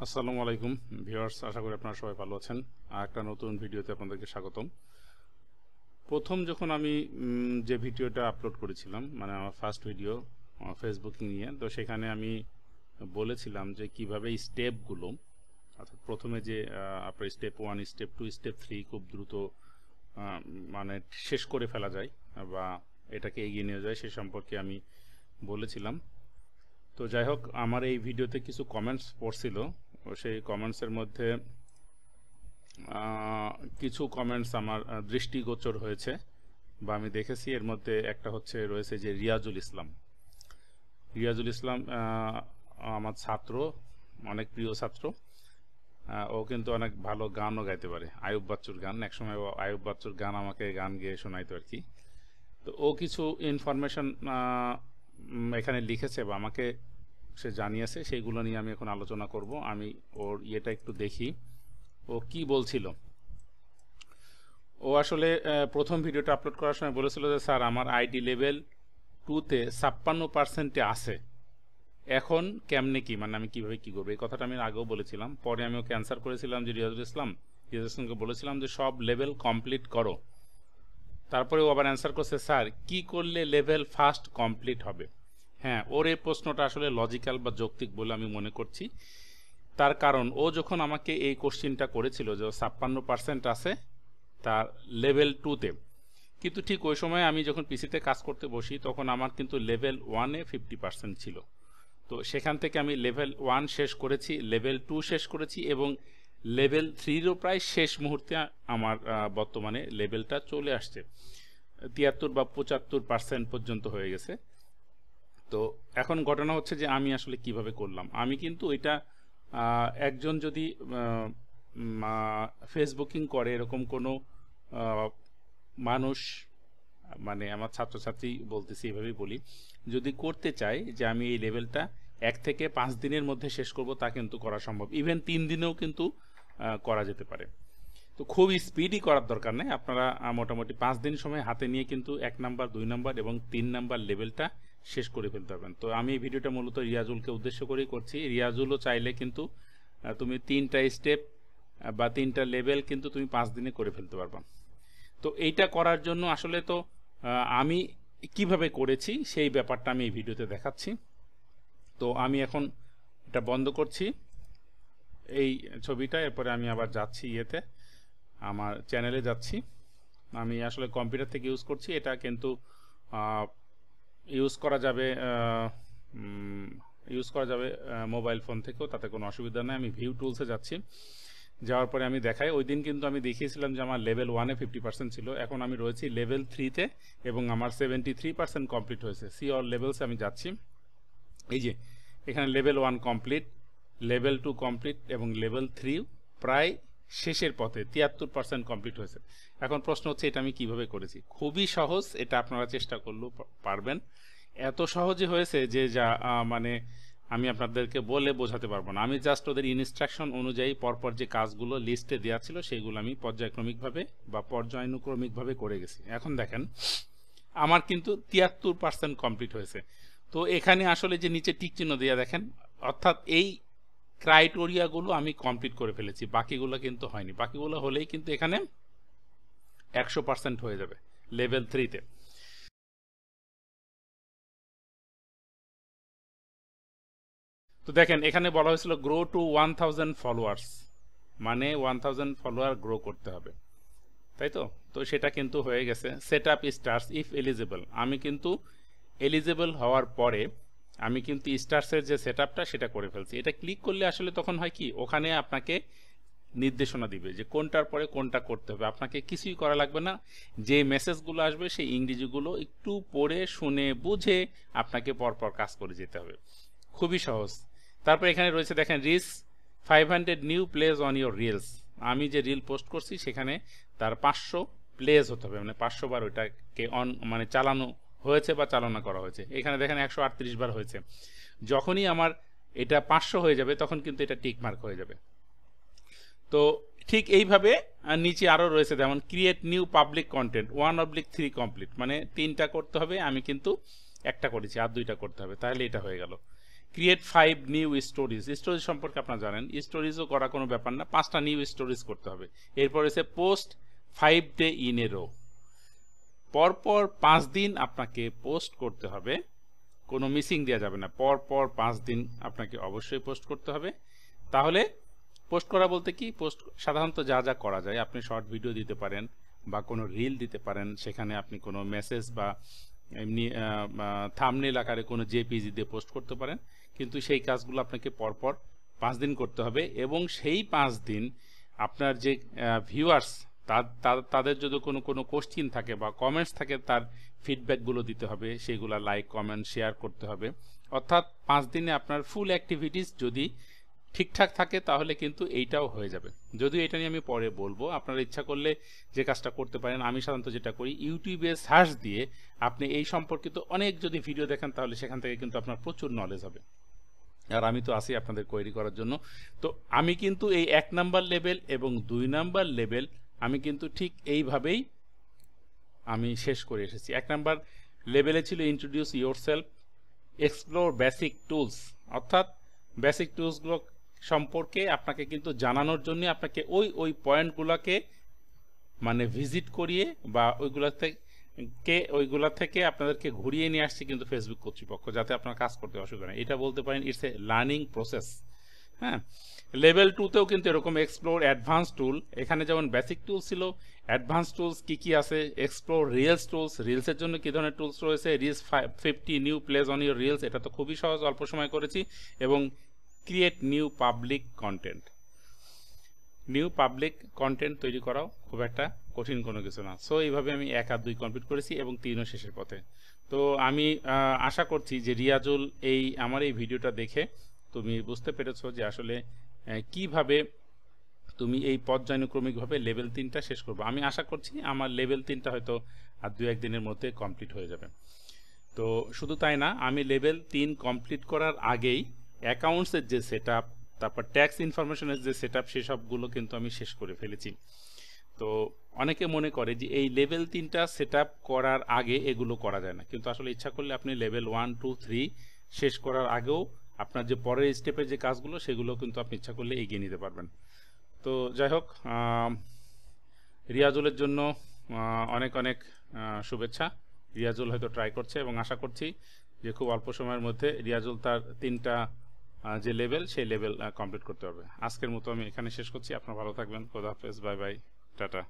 আসসালামু আলাইকুম ভিউয়ার্স, আশা করি আপনারা সবাই ভালো আছেন। একটা নতুন ভিডিওতে আপনাদেরকে স্বাগতম। প্রথম যখন আমি যে ভিডিওটা আপলোড করেছিলাম, মানে আমার ফার্স্ট ভিডিও ফেসবুকিং নিয়ে, তো সেখানে আমি বলেছিলাম যে কিভাবে স্টেপগুলো, অর্থাৎ প্রথমে যে আপনার স্টেপ 1, স্টেপ 2, স্টেপ 3 খুব দ্রুত মানে শেষ করে ফেলা যায় বা এটাকে এগিয়ে নিয়ে যায়, সে সম্পর্কে আমি বলেছিলাম। তো যাই হোক, আমার এই ভিডিওতে কিছু কমেন্টস পড়ছিল, সেই কমেন্টসের মধ্যে কিছু কমেন্টস আমার দৃষ্টিগোচর হয়েছে বা আমি দেখেছি। এর মধ্যে একটা রয়েছে যে রিয়াজুল ইসলাম আমার ছাত্র, অনেক প্রিয় ছাত্র। ও কিন্তু অনেক ভালো গানও গাইতে পারে, আয়ুব বাচ্চুর গান। একসময় আয়ুব বাচ্চুর গান আমাকে গান গেয়ে শোনাইতো আর কি। তো ও কিছু ইনফরমেশন এখানে লিখেছে বা আমাকে সে জানিয়েছে, সেইগুলো নিয়ে আমি এখন আলোচনা করব। আমি ওর ইয়েটা একটু দেখি ও কি বলছিল। ও আসলে প্রথম ভিডিওটা আপলোড করার সময় বলেছিল যে স্যার, আমার আইডি লেভেল 2-তে 56%-এ আছে, এখন কেমনে কি, মানে আমি কিভাবে কি করবো। এই কথাটা আমি আগেও বলেছিলাম। পরে আমি ওকে অ্যান্সার করেছিলাম যে রিয়াজুল ইসলামকে বলেছিলাম যে সব লেভেল কমপ্লিট করো। তারপরে ও আবার অ্যান্সার করছে, স্যার কি করলে লেভেল ফার্স্ট কমপ্লিট হবে। হ্যাঁ, ওর এই প্রশ্নটা আসলে লজিক্যাল বা যৌক্তিক বলে আমি মনে করছি। তার কারণ, ও যখন আমাকে এই কোশ্চিনটা করেছিল যে 56% আছে তার লেভেল 2-তে, কিন্তু ঠিক ওই সময় আমি যখন পিসিতে কাজ করতে বসি তখন আমার কিন্তু লেভেল 1-এ 50% ছিল। তো সেখান থেকে আমি লেভেল 1 শেষ করেছি, লেভেল 2 শেষ করেছি এবং লেভেল 3-রও প্রায় শেষ মুহূর্তে আমার বর্তমানে লেভেলটা চলে আসছে, 73 বা 75% পর্যন্ত হয়ে গেছে। তো এখন ঘটনা হচ্ছে যে আমি আসলে কিভাবে করলাম। আমি কিন্তু এটা একজন যদি ফেসবুকিং করে এরকম কোনো মানুষ, মানে আমার ছাত্রছাত্রী বলতেছি, এভাবেই বলি, যদি করতে চায় যে আমি এই লেভেলটা 1 থেকে 5 দিনের মধ্যে শেষ করব, তা কিন্তু করা সম্ভব। ইভেন 3 দিনেও কিন্তু করা যেতে পারে। তো খুব স্পিডই করার দরকার নেই, আপনারা মোটামুটি 5 দিন সময় হাতে নিয়ে কিন্তু 1 নাম্বার, 2 নাম্বার এবং 3 নাম্বার লেভেলটা শেষ করে ফেলতে পারবেন। তো আমি এই ভিডিওটা মূলত রিয়াজুলকে উদ্দেশ্য করেই করছি। রিয়াজুলও চাইলে কিন্তু তুমি 3টা স্টেপ বা 3টা লেভেল কিন্তু তুমি 5 দিনে করে ফেলতে পারবা। তো এইটা করার জন্য আসলে তো আমি কিভাবে করেছি সেই ব্যাপারটা আমি এই ভিডিওতে দেখাচ্ছি। তো আমি এখন এটা বন্ধ করছি, এই ছবিটা। এরপরে আমি আবার যাচ্ছি ইয়েতে, আমার চ্যানেলে যাচ্ছি। আমি আসলে কম্পিউটার থেকে ইউজ করছি, এটা কিন্তু ইউজ করা যাবে মোবাইল ফোন থেকেও, তাতে কোনো অসুবিধা নেই। আমি ভিউ টুলসে যাচ্ছি, যাওয়ার পরে আমি দেখাই। ওই দিন কিন্তু আমি দেখিয়েছিলাম যে আমার লেভেল 1-এ 50% ছিল, এখন আমি রয়েছি লেভেল 3-তে এবং আমার 73% কমপ্লিট হয়েছে। সি অল লেভেলসে আমি যাচ্ছি। এই যে এখানে লেভেল 1 কমপ্লিট, লেভেল 2 কমপ্লিট এবং লেভেল 3 প্রায় শেষের পথে, 73% কমপ্লিট হয়েছে। এখন প্রশ্ন হচ্ছে এটা আমি কিভাবে করেছি। খুবই সহজ, এটা আপনারা চেষ্টা করলেও পারবেন। এত সহজে হয়েছে যে যা মানে আমি আপনাদেরকে বলে বোঝাতে পারবো না। আমি জাস্ট ওদের ইনস্ট্রাকশন অনুযায়ী পরপর যে কাজগুলো লিস্টে দেওয়া ছিল সেগুলো আমি পর্যায়ক্রমিকভাবে বা পর্যায়ানুক্রমিকভাবে করে গেছি। এখন দেখেন আমার কিন্তু 73% কমপ্লিট হয়েছে। তো এখানে আসলে যে নিচে টিক চিহ্ন দেওয়া দেখেন, অর্থাৎ এই ক্রাইটেরিয়াগুলো আমি কমপ্লিট করে ফেলেছি, বাকিগুলো কিন্তু হয়নি। বাকিগুলো হলেই কিন্তু এখানে 100% হয়ে যাবে লেভেল 3-তে। তো দেখেন এখানে বলা হয়েছিল গ্রো টু 1000 ফলোয়ার্স, মানে 1000 ফলোয়ার গ্রো করতে হবে, তাই তো। তো সেটা কিন্তু হয়ে গেছে। Set up stars if eligible, আমি কিন্তু এলিজিবল হওয়ার পরে আমি কিন্তু স্টার্সের যে সেট আপটা সেটা করে ফেলছি। এটা ক্লিক করলে আসলে তখন হয় কি, ওখানে আপনাকে নির্দেশনা দিবে যে কোনটার পরে কোনটা করতে হবে। আপনাকে কিছুই করা লাগবে না, যে মেসেজগুলো আসবে সেই ইংরেজিগুলো একটু পড়ে শুনে বুঝে আপনাকে পরপর কাজ করে যেতে হবে। খুবই সহজ। তারপর এখানে রয়েছে দেখেন, reach 500 new plays on your reels. আমি যে রিল পোস্ট করছি সেখানে তার 500 প্লেজ হতে হবে, মানে 500 বার ওইটাকে মানে চালানো হয়েছে বা চালনা করা হয়েছে। এখানে দেখেন 138 বার হয়েছে। যখনই আমার এটা 500 হয়ে যাবে তখন কিন্তু এটা টিক মার্ক হয়ে যাবে। তো ঠিক এইভাবে নিচে আরও রয়েছে, যেমন create new public content 1/3 complete, মানে 3টা করতে হবে, আমি কিন্তু একটা করেছি, আর 2টা করতে হবে, তাহলে এটা হয়ে গেল। ক্রিয়েট 5 নিউ স্টোরিজ, স্টোরিজ সম্পর্কে আপনারা জানেন, স্টোরিজও করা কোনো ব্যাপার না, 5টা নিউ স্টোরিজ করতে হবে। এরপর হচ্ছে post 5 day in a row, পরপর 5 দিন আপনাকে পোস্ট করতে হবে, কোনো মিসিং দেওয়া যাবে না, পরপর 5 দিন আপনাকে অবশ্যই পোস্ট করতে হবে। তাহলে পোস্ট করা বলতে কি, পোস্ট সাধারণত যা যা করা যায়, আপনি শর্ট ভিডিও দিতে পারেন বা কোনো রিল দিতে পারেন, সেখানে আপনি কোনো মেসেজ বা এমনি থাম্বনেল আকারে কোনো জেপিজি দিয়ে পোস্ট করতে পারেন, কিন্তু সেই কাজগুলো আপনাকে পরপর 5 দিন করতে হবে। এবং সেই 5 দিন আপনার যে ভিউয়ার্স, তাদের যদি কোনো কোশ্চিন থাকে বা কমেন্টস থাকে, তার ফিডব্যাকগুলো দিতে হবে, সেগুলো লাইক কমেন্ট শেয়ার করতে হবে। অর্থাৎ 5 দিনে আপনার ফুল অ্যাক্টিভিটিস যদি ঠিকঠাক থাকে তাহলে কিন্তু এইটাও হয়ে যাবে। যদিও এটা নিয়ে আমি পরে বলবো, আপনারা ইচ্ছা করলে যে কাজটা করতে পারেন, আমি সাধারণত যেটা করি, ইউটিউবে সার্চ দিয়ে আপনি এই সম্পর্কিত অনেক যদি ভিডিও দেখেন তাহলে সেখান থেকে কিন্তু আপনার প্রচুর নলেজ হবে। আর আমি তো আছি আপনাদের কোয়েরি করার জন্য। তো আমি কিন্তু এই 1 নাম্বার লেভেল এবং 2 নাম্বার লেভেল আমি কিন্তু ঠিক এইভাবেই আমি শেষ করে এসেছি। 1 নাম্বার লেভেলে ছিল introduce yourself, explore basic tools, অর্থাৎ বেসিক টুলসগুলো সম্পর্কে আপনাকে কিন্তু জানানোর জন্য আপনাকে ওই পয়েন্টগুলোকে মানে ভিজিট করিয়ে বা ওইগুলা থেকে আপনাদেরকে ঘুরিয়ে নিয়ে আসছে কিন্তু ফেসবুক কর্তৃপক্ষ, যাতে আপনার কাজ করতে অসুবিধা নেই। এটা বলতে পারেন ইটস এ লার্নিং প্রসেস। হ্যাঁ, লেভেল 2তেও কিন্তু এরকম এক্সপ্লোর অ্যাডভান্স টুল, এখানে যেমন বেসিক টুলস ছিল, অ্যাডভান্স টুলস কি আছে, এক্সপ্লোর রিলস টুলস, রিলসের জন্য কী ধরনের টুলস রয়েছে, reels 50 new place on your reels, এটা তো খুবই সহজ, অল্প সময় করেছি। এবং create new public content, new public content তৈরি করাও খুব একটা কঠিন কোনো কিছু না। সো এইভাবে আমি 1 আর 2 কমপ্লিট করেছি এবং 3ও শেষের পথে। তো আমি আশা করছি যে রিয়াজুল, আমার এই ভিডিওটা দেখে তুমি বুঝতে পেরেছো যে আসলে কিভাবে তুমি এই পর্যায়ক্রমিকভাবে লেভেল 3টা শেষ করবে। আমি আশা করছি আমার লেভেল 3টা হয়তো আর 2-1 দিনের মধ্যে কমপ্লিট হয়ে যাবে। তো শুধু তাই না, আমি লেভেল 3 কমপ্লিট করার আগেই অ্যাকাউন্টসের যে সেটআপ, তারপর ট্যাক্স ইনফরমেশনের যে সেটআপ, সেসবগুলো কিন্তু আমি শেষ করে ফেলেছি। তো অনেকে মনে করে যে এই লেভেল 3টা সেটআপ করার আগে এগুলো করা যায় না, কিন্তু আসলে ইচ্ছা করলে আপনি লেভেল 1, 2, 3 শেষ করার আগেও আপনার যে পরের স্টেপের যে কাজগুলো, সেগুলো কিন্তু আপনি ইচ্ছা করলে এগিয়ে নিতে পারবেন। তো যাই হোক, রিয়াজুলের জন্য অনেক অনেক শুভেচ্ছা। রিয়াজুল হয়তো ট্রাই করছে এবং আশা করছি যে খুব অল্প সময়ের মধ্যে রিয়াজুল তার 3টা যে লেভেল, সেই লেভেল কমপ্লিট করতে হবে। আজকের মতো আমি এখানে শেষ করছি। আপনারা ভালো থাকবেন। খোদা হাফেজ, বাই বাই, টাটা।